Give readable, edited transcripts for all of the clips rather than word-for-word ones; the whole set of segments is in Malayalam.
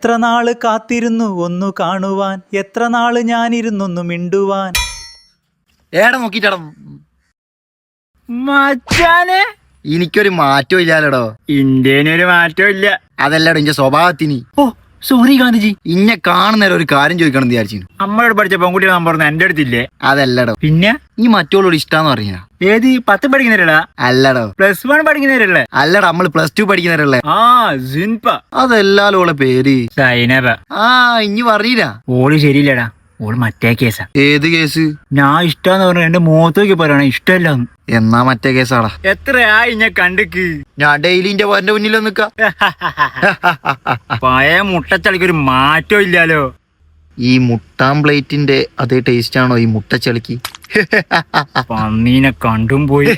എത്ര നാള് കാത്തിരുന്നു ഒന്നു കാണുവാൻ, എത്ര നാള് ഞാനിരുന്നൊന്നു മിണ്ടുവാൻ. ഏടാ നോക്കിട്ടാടാ മച്ചാനെ, എനിക്കൊരു മാറ്റവും ഇല്ലാലടോ. ഇന്ത്യനൊരു മാറ്റവും ഇല്ല. അതല്ലടോ ഇന്റെ സ്വഭാവത്തിന്. ഓ സോറി ഗാന്ധിജി, ഇന്നെ കാണുന്നേരം ഒരു കാര്യം ചോദിക്കണം എന്ന് വിചാരിച്ചു. അമ്മയോട് പഠിച്ച പെൺകുട്ടിയുടെ നമ്പർ എന്റെ അടുത്തില്ലേ? അതല്ലടോ, പിന്നെ ഈ മറ്റോളോട് ഇഷ്ടാന്ന് പറഞ്ഞ. ഏത് 10 പഠിക്കുന്നവരടാ? അല്ലടോ. +1 പഠിക്കുന്നവരല്ലേ? അല്ലടാ, നമ്മള് +2 പഠിക്കുന്നവരല്ലേ. ആ സിൻപ. അതല്ലാലോ ഓളെ പേര്. സൈനബ. ആ ഇനി പറഞ്ഞില്ല. ഓള് ശരിയില്ലടാ, ഓള് മറ്റേ കേസാ. ഏത് കേസ്? ഞാൻ ഇഷ്ടാന്ന് പറഞ്ഞ എന്റെ മുഖത്തേക്ക് പറയണ ഇഷ്ടമല്ലാന്ന്. എന്നാ മറ്റേ കേസാടാ. എത്രയായി ഞാൻ കണ്ടിക്ക്. ഞാൻ ഡെയിലി ഇന്റെ പോന്റെ മുന്നിൽ നിക്ക. പഴയ മുട്ടച്ചളിക്ക് ഒരു മാറ്റവും ഇല്ലാലോ. ഈ മുട്ടാം പ്ലേറ്റിന്റെ അതേ ടേസ്റ്റ് ആണോ ഈ മുട്ടച്ചളിക്ക്? പന്നീനെ കണ്ടും പോയി.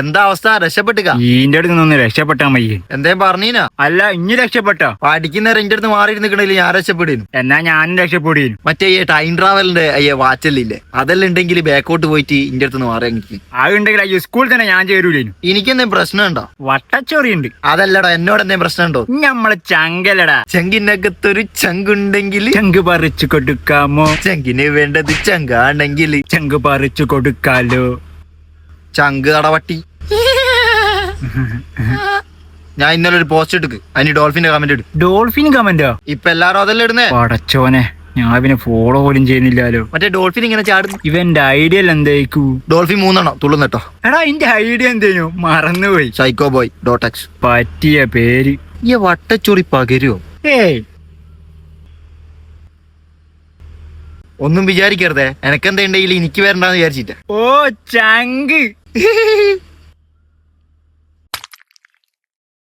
എന്താ അവസ്ഥ? രക്ഷപ്പെട്ടുക? ഈന്റെ അടുത്ത് നിന്ന് രക്ഷപ്പെട്ടാ മയ്യേ. എന്തേലും പറഞ്ഞീനാ? അല്ല ഇനി രക്ഷപ്പെട്ടോ? പഠിക്കുന്നേരം എന്റെ അടുത്ത് മാറി നിക്കണില്ല, ഞാൻ രക്ഷപ്പെടുന്നു. എന്നാ ഞാനും രക്ഷപ്പെടുകയും. മറ്റേ ഈ ടൈം ട്രാവലിന്റെ വാച്ചല്ലില്ലേ, അതെല്ലാം ഉണ്ടെങ്കിൽ ബാക്കോട്ട് പോയിട്ട് ഇന്റെ അടുത്ത് മാറി എനിക്ക്. അതുണ്ടെങ്കിൽ ഈ സ്കൂളിൽ തന്നെ ഞാൻ ചേരൂലേനു. എനിക്കെന്തേലും പ്രശ്നമുണ്ടോ? വട്ടച്ചോറിയുണ്ട്. അതല്ലടോ, എന്നോട് എന്തേലും പ്രശ്നമുണ്ടോ? നമ്മളെ ചങ്കലടാ. ചെങ്കിനകത്തൊരു ചങ്കുണ്ടെങ്കിൽ ചങ്ക് പറിച്ചു കൊടുക്കാമോ? ചെങ്കിന് വേണ്ടത് ചങ്കാണെങ്കിൽ ചങ്ക് പറിച്ചു കൊടുക്കാലോ. ചങ്ക് തടവട്ടി. ഞാൻ ഇന്നലെ ഒരു പോസ്റ്റ് എടുക്ക്, അതിന് ഡോൾഫിന്റെ കമന്റ് ഇടും. ഡോൾഫിൻ കമന്റോ? ഇപ്പൊ എല്ലാരും അതല്ലേ ഇടുന്നേ. പടച്ചോനെ, ഞാൻ പിന്നെ ഫോളോ പോലും ചെയ്യുന്നില്ലാലോ. മറ്റേ ഡോൾഫിൻ ഇങ്ങനെ ചാടുന്നു. ഇവന്റെ ഐഡിയ എന്തായിക്കൂ? ഡോൾഫിൻ 3 തുള്ളുന്നട്ടോ. എടാ ഇന്റെ ഐഡിയ എന്തേനു? മറന്നുപോയി. Psycho boy .x. പറ്റിയ പേര്. ഈ വട്ടച്ചൊറി പകരുവോ? ഏയ് ഒന്നും വിചാരിക്കരുതേ, എനക്കെന്തെങ്കിലും എനിക്ക് വരണ്ടെന്ന് വിചാരിച്ചിട്ട. ഓ ചങ്ക്.